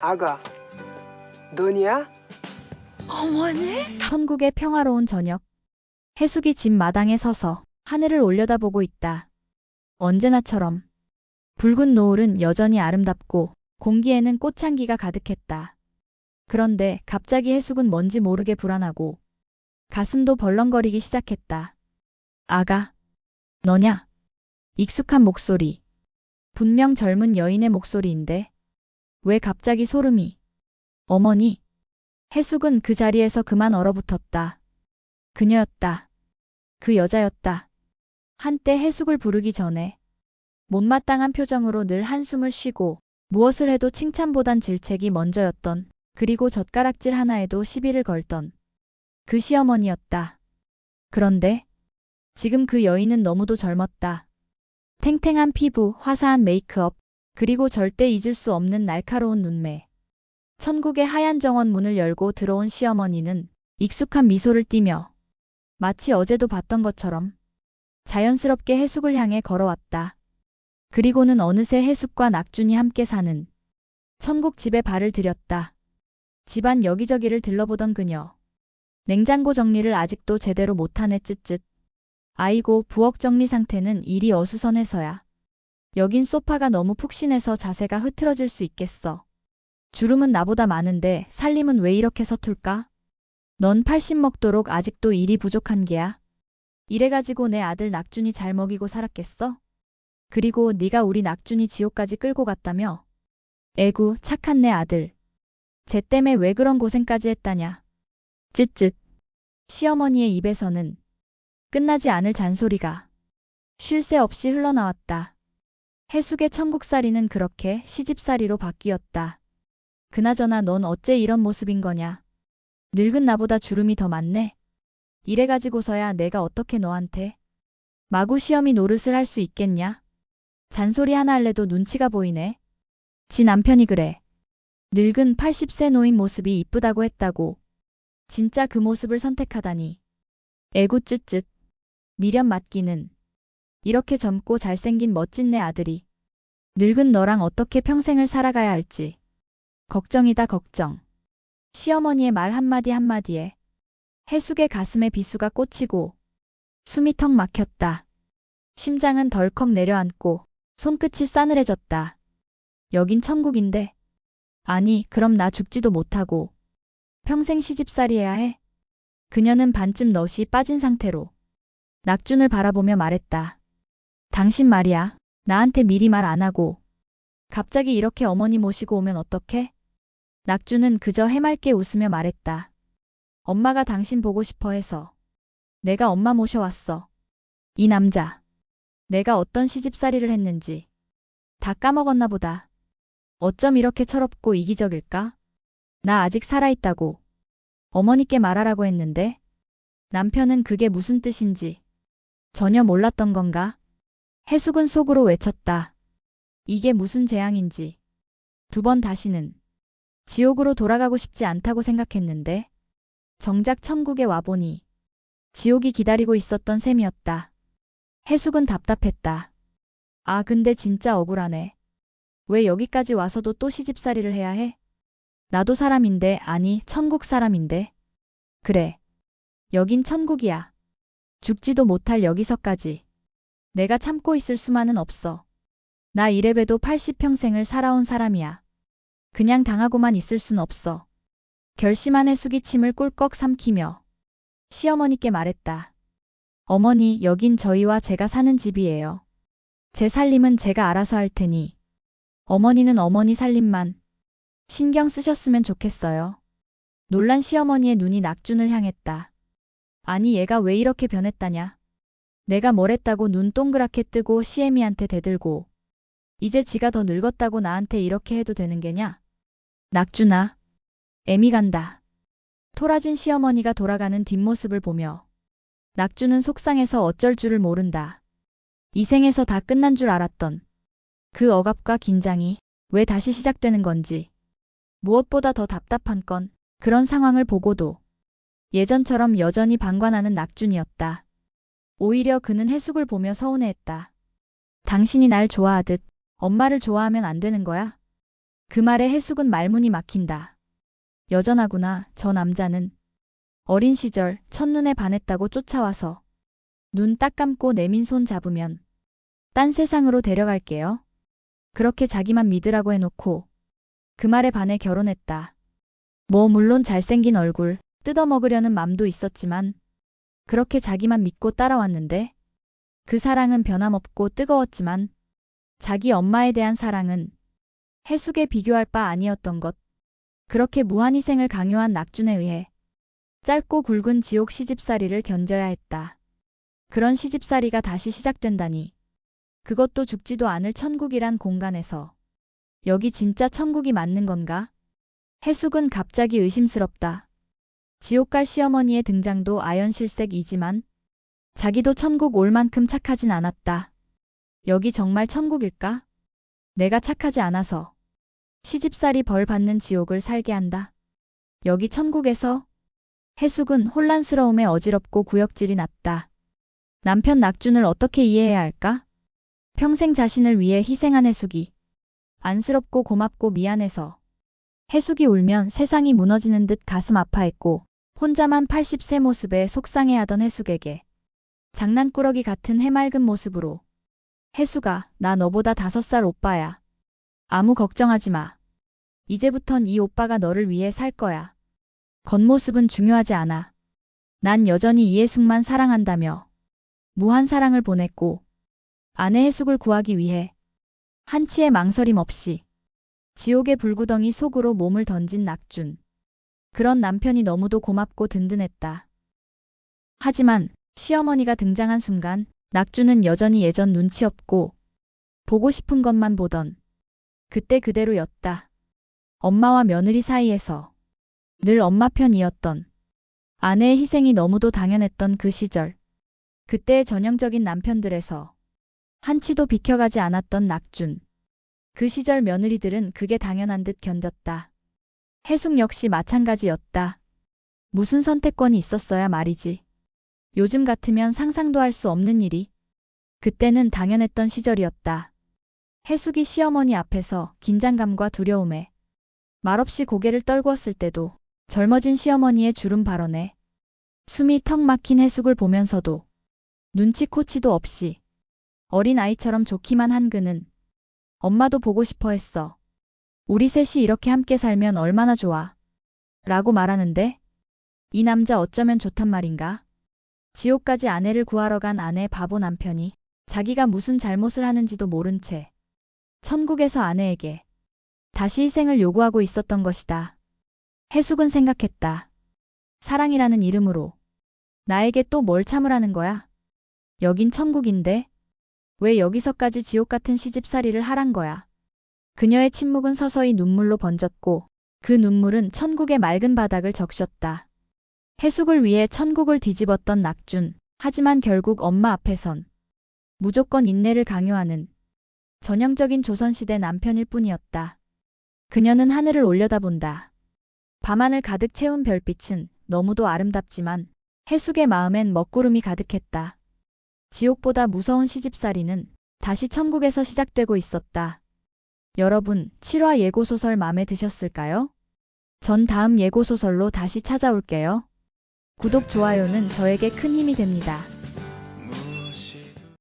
아가, 너냐? 어머니? 천국의 평화로운 저녁. 해숙이 집 마당에 서서 하늘을 올려다보고 있다. 언제나처럼 붉은 노을은 여전히 아름답고 공기에는 꽃향기가 가득했다. 그런데 갑자기 해숙은 뭔지 모르게 불안하고 가슴도 벌렁거리기 시작했다. 아가, 너냐? 익숙한 목소리. 분명 젊은 여인의 목소리인데 왜 갑자기 소름이? 어머니. 해숙은 그 자리에서 그만 얼어붙었다. 그녀였다. 그 여자였다. 한때 해숙을 부르기 전에 못마땅한 표정으로 늘 한숨을 쉬고 무엇을 해도 칭찬보단 질책이 먼저였던, 그리고 젓가락질 하나에도 시비를 걸던 그 시어머니였다. 그런데 지금 그 여인은 너무도 젊었다. 탱탱한 피부, 화사한 메이크업, 그리고 절대 잊을 수 없는 날카로운 눈매. 천국의 하얀 정원 문을 열고 들어온 시어머니는 익숙한 미소를 띠며 마치 어제도 봤던 것처럼 자연스럽게 해숙을 향해 걸어왔다. 그리고는 어느새 해숙과 낙준이 함께 사는 천국 집에 발을 들였다. 집안 여기저기를 들러보던 그녀. 냉장고 정리를 아직도 제대로 못하네 쯧쯧. 아이고, 부엌 정리 상태는 이리 어수선해서야. 여긴 소파가 너무 푹신해서 자세가 흐트러질 수 있겠어. 주름은 나보다 많은데 살림은 왜 이렇게 서툴까? 넌 80 먹도록 아직도 일이 부족한 게야? 이래가지고 내 아들 낙준이 잘 먹이고 살았겠어? 그리고 네가 우리 낙준이 지옥까지 끌고 갔다며? 에구, 착한 내 아들. 쟤 때문에 왜 그런 고생까지 했다냐? 쯧쯧. 시어머니의 입에서는 끝나지 않을 잔소리가 쉴 새 없이 흘러나왔다. 해숙의 천국살이는 그렇게 시집살이로 바뀌었다. 그나저나 넌 어째 이런 모습인 거냐? 늙은 나보다 주름이 더 많네. 이래가지고서야 내가 어떻게 너한테 마구 시어미 노릇을 할 수 있겠냐? 잔소리 하나 할래도 눈치가 보이네. 지 남편이 그래. 늙은 80세 노인 모습이 이쁘다고 했다고. 진짜 그 모습을 선택하다니. 애구 쯧쯧. 미련 맞기는. 이렇게 젊고 잘생긴 멋진 내 아들이 늙은 너랑 어떻게 평생을 살아가야 할지 걱정이다 걱정. 시어머니의 말 한마디 한마디에 해숙의 가슴에 비수가 꽂히고 숨이 턱 막혔다. 심장은 덜컥 내려앉고 손끝이 싸늘해졌다. 여긴 천국인데. 아니, 그럼 나 죽지도 못하고 평생 시집살이 해야 해? 그녀는 반쯤 넛이 빠진 상태로 낙준을 바라보며 말했다. 당신 말이야. 나한테 미리 말 안 하고 갑자기 이렇게 어머니 모시고 오면 어떡해? 낙준은 그저 해맑게 웃으며 말했다. 엄마가 당신 보고 싶어 해서 내가 엄마 모셔왔어. 이 남자. 내가 어떤 시집살이를 했는지 다 까먹었나 보다. 어쩜 이렇게 철없고 이기적일까? 나 아직 살아있다고 어머니께 말하라고 했는데 남편은 그게 무슨 뜻인지 전혀 몰랐던 건가? 해숙은 속으로 외쳤다. 이게 무슨 재앙인지. 두 번 다시는 지옥으로 돌아가고 싶지 않다고 생각했는데 정작 천국에 와보니 지옥이 기다리고 있었던 셈이었다. 해숙은 답답했다. 아, 근데 진짜 억울하네. 왜 여기까지 와서도 또 시집살이를 해야 해? 나도 사람인데, 아니 천국 사람인데. 그래. 여긴 천국이야. 죽지도 못할 여기서까지 내가 참고 있을 수만은 없어. 나 이래봬도 80평생을 살아온 사람이야. 그냥 당하고만 있을 순 없어. 결심한 해숙이 침을 꿀꺽 삼키며 시어머니께 말했다. 어머니, 여긴 저희와 제가 사는 집이에요. 제 살림은 제가 알아서 할 테니 어머니는 어머니 살림만 신경 쓰셨으면 좋겠어요. 놀란 시어머니의 눈이 낙준을 향했다. 아니, 얘가 왜 이렇게 변했다냐? 내가 뭘 했다고 눈 동그랗게 뜨고 시애미한테 대들고 이제 지가 더 늙었다고 나한테 이렇게 해도 되는 게냐? 낙준아, 애미 간다. 토라진 시어머니가 돌아가는 뒷모습을 보며 낙준은 속상해서 어쩔 줄을 모른다. 이 생에서 다 끝난 줄 알았던 그 억압과 긴장이 왜 다시 시작되는 건지. 무엇보다 더 답답한 건 그런 상황을 보고도 예전처럼 여전히 방관하는 낙준이었다. 오히려 그는 해숙을 보며 서운해했다. 당신이 날 좋아하듯 엄마를 좋아하면 안 되는 거야? 그 말에 해숙은 말문이 막힌다. 여전하구나. 저 남자는 어린 시절 첫눈에 반했다고 쫓아와서 눈 딱 감고 내민 손 잡으면 딴 세상으로 데려갈게요. 그렇게 자기만 믿으라고 해놓고 그 말에 반해 결혼했다. 뭐 물론 잘생긴 얼굴 뜯어먹으려는 맘도 있었지만 그렇게 자기만 믿고 따라왔는데 그 사랑은 변함없고 뜨거웠지만 자기 엄마에 대한 사랑은 해숙에 비교할 바 아니었던 것. 그렇게 무한희생을 강요한 낙준에 의해 짧고 굵은 지옥 시집살이를 견뎌야 했다. 그런 시집살이가 다시 시작된다니. 그것도 죽지도 않을 천국이란 공간에서. 여기 진짜 천국이 맞는 건가? 해숙은 갑자기 의심스럽다. 지옥갈 시어머니의 등장도 아연실색이지만 자기도 천국 올 만큼 착하진 않았다. 여기 정말 천국일까? 내가 착하지 않아서 시집살이 벌 받는 지옥을 살게 한다. 여기 천국에서? 해숙은 혼란스러움에 어지럽고 구역질이 났다. 남편 낙준을 어떻게 이해해야 할까? 평생 자신을 위해 희생한 해숙이 안쓰럽고 고맙고 미안해서 해숙이 울면 세상이 무너지는 듯 가슴 아파했고 혼자만 80세 모습에 속상해하던 해숙에게 장난꾸러기 같은 해맑은 모습으로 해숙아, 나 너보다 5살 오빠야. 아무 걱정하지 마. 이제부턴 이 오빠가 너를 위해 살 거야. 겉모습은 중요하지 않아. 난 여전히 이해숙만 사랑한다며 무한 사랑을 보냈고 아내 해숙을 구하기 위해 한치의 망설임 없이 지옥의 불구덩이 속으로 몸을 던진 낙준. 그런 남편이 너무도 고맙고 든든했다. 하지만 시어머니가 등장한 순간 낙준은 여전히 예전 눈치 없고 보고 싶은 것만 보던 그때 그대로였다. 엄마와 며느리 사이에서 늘 엄마 편이었던 아내의 희생이 너무도 당연했던 그 시절. 그때의 전형적인 남편들에서 한치도 비켜가지 않았던 낙준. 그 시절 며느리들은 그게 당연한 듯 견뎠다. 해숙 역시 마찬가지였다. 무슨 선택권이 있었어야 말이지. 요즘 같으면 상상도 할 수 없는 일이 그때는 당연했던 시절이었다. 해숙이 시어머니 앞에서 긴장감과 두려움에 말없이 고개를 떨구었을 때도 젊어진 시어머니의 주름 발언에 숨이 턱 막힌 해숙을 보면서도 눈치코치도 없이 어린 아이처럼 좋기만 한 그는 엄마도 보고 싶어 했어. 우리 셋이 이렇게 함께 살면 얼마나 좋아. 라고 말하는데 이 남자 어쩌면 좋단 말인가? 지옥까지 아내를 구하러 간 아내 바보 남편이 자기가 무슨 잘못을 하는지도 모른 채 천국에서 아내에게 다시 희생을 요구하고 있었던 것이다. 해숙은 생각했다. 사랑이라는 이름으로 나에게 또 뭘 참으라는 거야? 여긴 천국인데 왜 여기서까지 지옥 같은 시집살이를 하란 거야? 그녀의 침묵은 서서히 눈물로 번졌고 그 눈물은 천국의 맑은 바닥을 적셨다. 해숙을 위해 천국을 뒤집었던 낙준. 하지만 결국 엄마 앞에선 무조건 인내를 강요하는 전형적인 조선시대 남편일 뿐이었다. 그녀는 하늘을 올려다본다. 밤하늘 가득 채운 별빛은 너무도 아름답지만 해숙의 마음엔 먹구름이 가득했다. 지옥보다 무서운 시집살이는 다시 천국에서 시작되고 있었다. 여러분, 7화 예고소설 마음에 드셨을까요? 전 다음 예고소설로 다시 찾아올게요. 구독, 좋아요는 저에게 큰 힘이 됩니다.